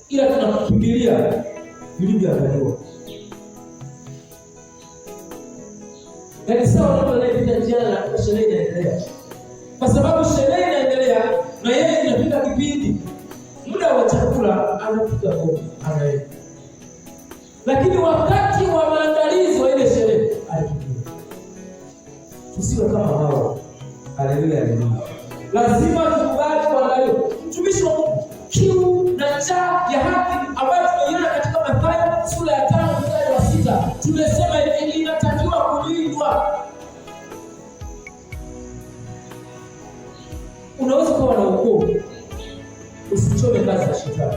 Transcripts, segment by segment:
ila tunakimbilia vilivyoandaliwa. Yaani sawa mtu anayepita njiani na sherehe inaendelea. Kwa sababu sherehe inaendelea na yeye inafika kipindi muda wa chakula anapiga ngoma anaenda. Lakini wakati wa maandalizi wa ile sherehe alikimbia. Tusiwe kama hao. Haleluya, haleluya. Lazima tukubali kuandaliwa. Mtumishi wa Mungu, kiu na njaa ya haki ambayo tunaiona katika Mathayo sura ya 5 mstari wa 6. Tumesema hivi inatakiwa kulindwa. Unaweza kuwa na ukoo, usichome kazi ya shetani.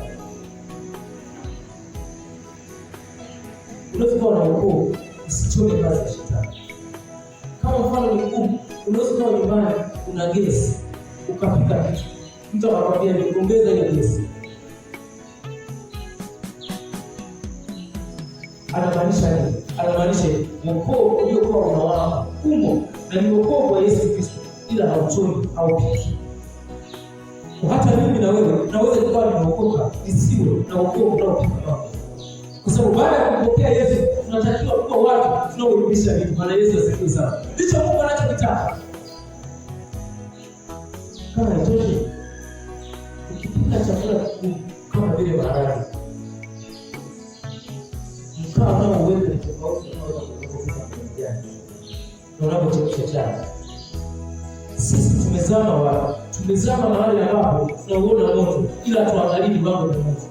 Unaweza kuwa na ukoo, usichome kazi ya shetani. Kama mfano ni ngumu, unaweza kuwa nyumbani una gesi, ukapika kitu. Mtu akakwambia niongeza ile gesi. Anamaanisha nini? Anamaanisha ukoo uliokuwa unawaka umo na ni ukoo wa Yesu Kristo, ila hauchomi au piki. Hata mimi na wewe naweza kuwa nimeokoka isiwe na ukoo unaopika. Kwa sababu baada ya kumpokea Yesu tunatakiwa kuwa watu tunaorudisha vitu. Maana Yesu asifiwe sana. Ndicho Mungu anachotaka. Kama itoje, ukipika chakula kama vile maharage, mkaa nao uweke ni tofauti na unapochemsha chai. Sisi tumezama mahali ambapo tunauona moto, ila tuangalie mambo ya moto.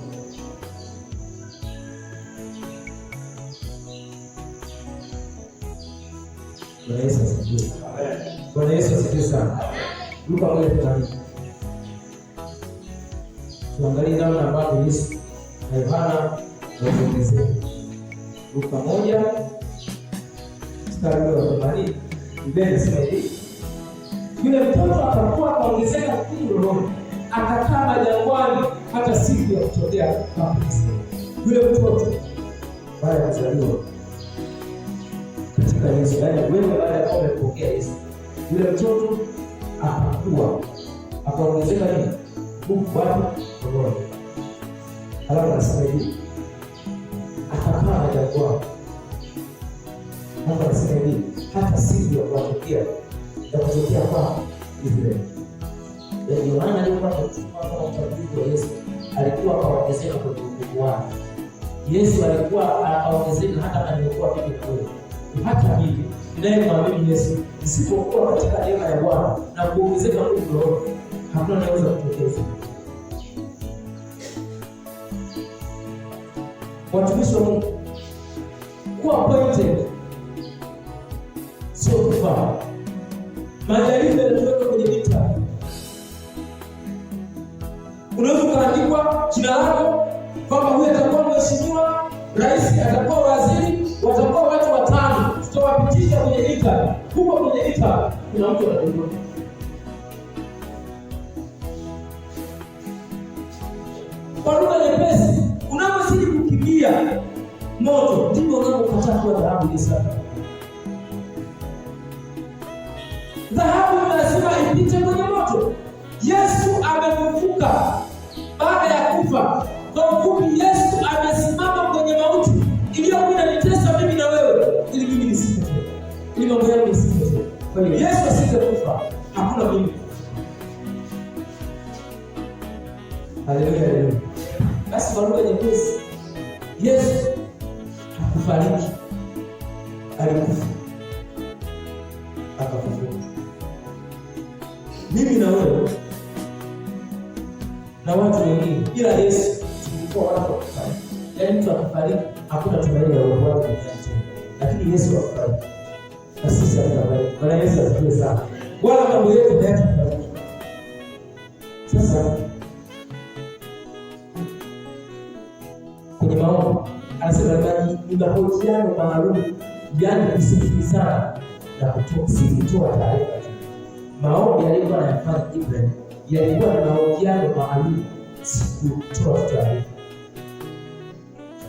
Bwana Yesu asifiwe. Bwana Yesu asifiwe sana. Luka 1:8. Tuangalie namna ambavyo Yesu na Yohana waliongezeka. Luka 1 mstari wa 8. Biblia inasema hivi: yule mtoto akakuwa akaongezeka rohoni, akakaa majangwani hata siku ya kutokea kwake. Yule mtoto baada ya kuzaliwa katika Yesu, yaani wewe baada ya kupokea Yesu, yule mtoto akakuwa akaongezeka nini? Mungu wapi? Rohoni. Alafu anasema hivi, akakaa majangwani. Mungu anasema hivi, hata siku ya kutokea kwa Israeli. Yaani Yohana alikuwa anachukua kama mtabiri wa Yesu, alikuwa akaongezeka kwenye ukuu wake. Yesu alikuwa akaongezeka hata alikuwa bibi na wewe. Hata hivi ndiye mwamini Yesu, isipokuwa katika neema ya Bwana na kuongezeka Mungu roho, hakuna anaweza kutokeza. Watumishi wa Mungu, kuwa appointed sio kufaa. Majaribu yanatoka kwenye vita. Unaweza kuandikwa jina lako kwamba huyu atakuwa mheshimiwa, rais atakuwa waziri, watakuwa watu 5, tutawapitisha kwenye vita. Huko kwenye vita kuna mtu anadondoka. Kwa lugha nyepesi, unapozidi kukimbia moto ndipo unapokataa kuwa dhahabu ile safi. Dhahabu lazima ipite kwenye moto. Yesu amefufuka baada ya kufa. Kwa ufupi, Yesu amesimama kwenye mauti iliyokuwa inanitesa mimi na wewe, ili mimi nisife tena, ili mambo yangu yasife tena. Kwa hiyo Yesu asingekufa, hakuna mimi. Haleluya, haleluya. Basi kwa lugha nyepesi, Yesu hakufariki, alikufa akafufuka. Mimi na wewe na watu wengine, ila Yesu tulikuwa watu wa kufariki. Yaani mtu akifariki hakuna tumaini la wokovu wake tena. Lakini Yesu akafariki. Na sisi hatufariki. Bwana Yesu asifiwe sana. Wala mambo yetu hayatafariki. Sasa kwenye maombi anasema ni mahojiano maalum, yaani kusikilizana na kutoa taarifa. Maombi yalikuwa yanafanya Ibrahim yalikuwa na mahojiano maalum, si kutoa taarifa.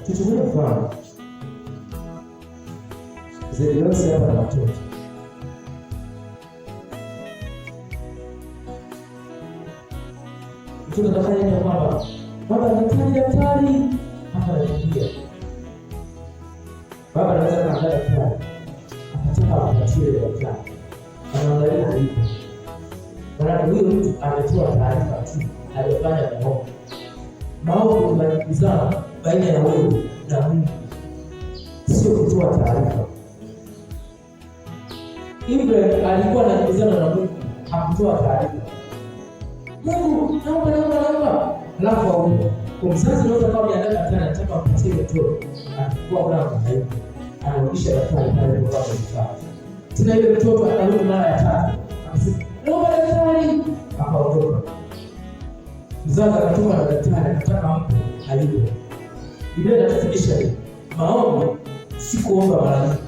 Tuchukue mfano Zedilose hapa na watoto. Mtoto atafanya nini kwamba baba daktari ampatie ile daktari. Anaangalia alipo. Maana huyo mtu ametoa taarifa tu, alifanya maombi. Maombi ni majibizano baina ya wewe na Mungu, sio kutoa taarifa. Ibrahim alikuwa anajibizana na Mungu, hakutoa taarifa. Mungu, naomba. Alafu aupo. Kwa mzazi unaweza kama miaka tano anataka ampatie mtoto, akikuwa kuna mtaifa. Anarudisha daktari pale kwa kifaa. Tena ile mtoto akarudi mara ya tatu. Akasema, "Naomba daktari." Akaondoka. Mzazi akatoka na daktari akataka mpe alipo. Biblia inatufundisha hivi. Maombi si kuomba mara nyingi.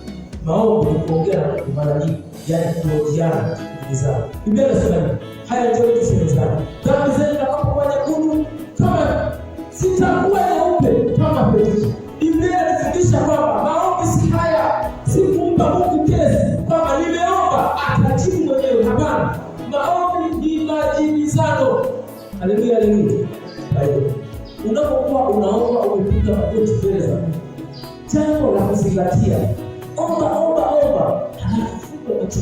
Maombi ni kuongea na Mungu mara nyingi, yaani kuhojiana kuzana. Biblia inasema hivi, haya ndio tusemezana. Dhambi zenu zitakapokuwa nyekundu kama zitakuwa nyeupe kama theluji. Biblia inafundisha kwamba maombi si haya, si kumpa Mungu kesi kwamba nimeomba atajibu mwenyewe. Hapana, maombi ni majibizano. Haleluya, haleluya. Baibu, unapokuwa unaomba umepiga magoti mbele za Mungu, jambo la kuzingatia, omba, halafu funga macho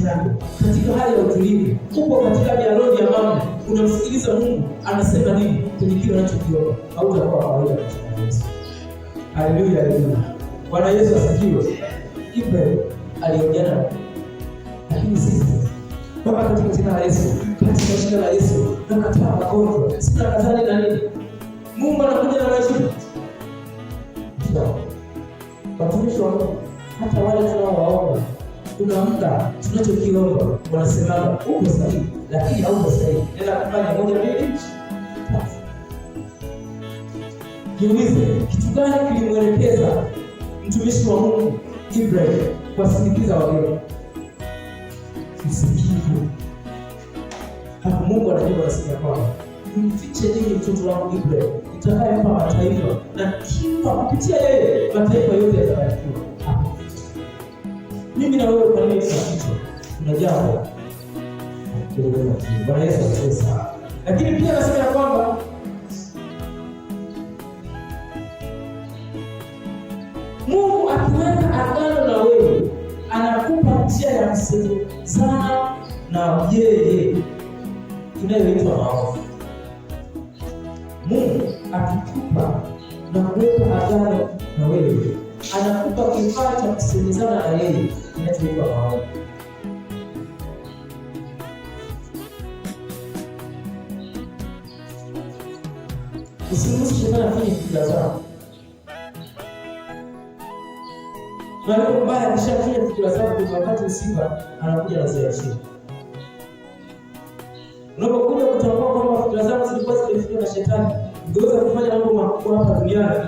katika hali ya utulivu. Upo katika dialogi ya Mungu, unamsikiliza Mungu anasema nini kwenye kile unachokiomba, au utakuwa kawaida katika Yesu. Haleluya, haleluya. Bwana Yesu asifiwe. Ibrahim aliongea, lakini sisi Baba, katika jina la Yesu, katika jina la Yesu, nakataa magonjwa, sina katani na nini. Mungu anakuja na majibu. Watumishi wa Mungu, hata wale tunaowaomba, kuna muda tunachokiomba wanasema uko sahihi, lakini hauko sahihi. Nenda kufanya 1, 2, 3. Jiulize, kitu gani kilimwelekeza mtumishi wa Mungu Ibrahim kuwasindikiza wageni? Usikivu. Hapo Mungu anajua, anasema kwamba mfiche nini mtoto wangu Ibrahim, nitakayempa mataifa, na kipa kupitia yeye mataifa yote yatabarikiwa. Mimi na wewe kwa nini tunafichwa? Kuna jambo kidogo. Bwana Yesu asifiwe sana. Lakini pia nasema kwamba Mungu akiweka agano na wewe, anakupa njia ya kusemezana na yeye inayoitwa maombi. Mungu akikupa na kuweka agano na wewe, anakupa kifaa cha kusemezana na yeye kinachoitwa maombi. Usiruhusu shetani afanye fikra zako. Mwalimu mbaya akishafanya fikra zako kwa wakati usiba, anakuja na ziashiri. Unapokuja kutambua kwamba fikra zako zilikuwa zimefikiwa na shetani, ungeweza kufanya mambo makubwa hapa duniani,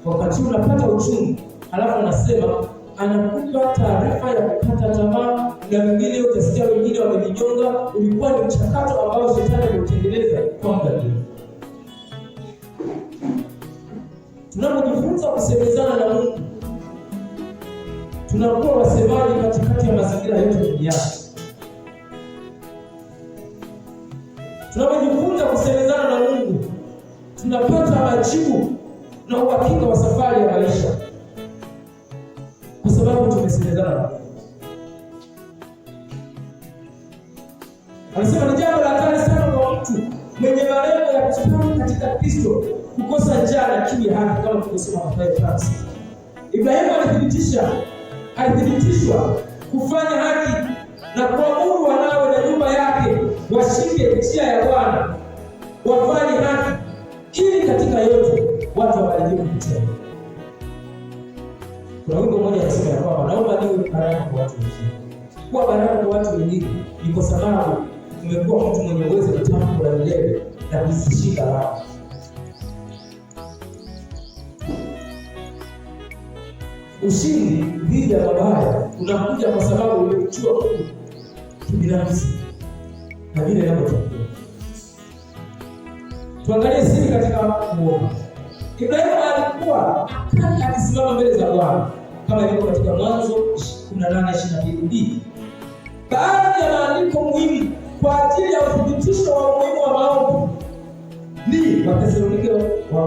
wakati unapata uchungu, halafu anasema anakupa taarifa ya kukata tamaa, na wengine utasikia wengine wamejinyonga. Ulikuwa ni mchakato ambao shetani ameutengeneza kwa muda mrefu. Tunapojifunza kusemezana na Mungu, tunakuwa wasemaji katikati ya mazingira yote duniani. Tunapojifunza kusemezana na Mungu, tunapata majibu na uhakika wa safari ya maisha, kwa sababu tumesemezana na Mungu. Anasema ni jambo la hatari sana kwa mtu mwenye malengo ya kustawi katika Kristo kukosa njaa na kiu ya haki, kama tulivyosoma Mathayo 5:6. Ibrahimu alithibitishwa kufanya haki na kuamuru wanawe na nyumba yake washike njia ya Bwana, wafanye haki, ili katika yote watu wabarikiwe kupitia yeye. Kuna wimbo mmoja anasema ya kwamba naomba niwe baraka kwa watu wengine. Kuwa baraka kwa watu wengine ni kwa sababu umekuwa mtu mwenye uwezo wa tamko la milele na kuzishika raha. Ushindi dhidi ya mabaya unakuja kwa sababu umechukua Mungu kibinafsi na vile inavyotokea. Tuangalie siri katika kuomba. Ibrahimu alikuwa akisimama mbele za Bwana kama ilivyo katika Mwanzo 18:22. Baadhi ya maandiko muhimu kwa ajili ya uthibitisho wa umuhimu wa maombi ni Wathesalonike wa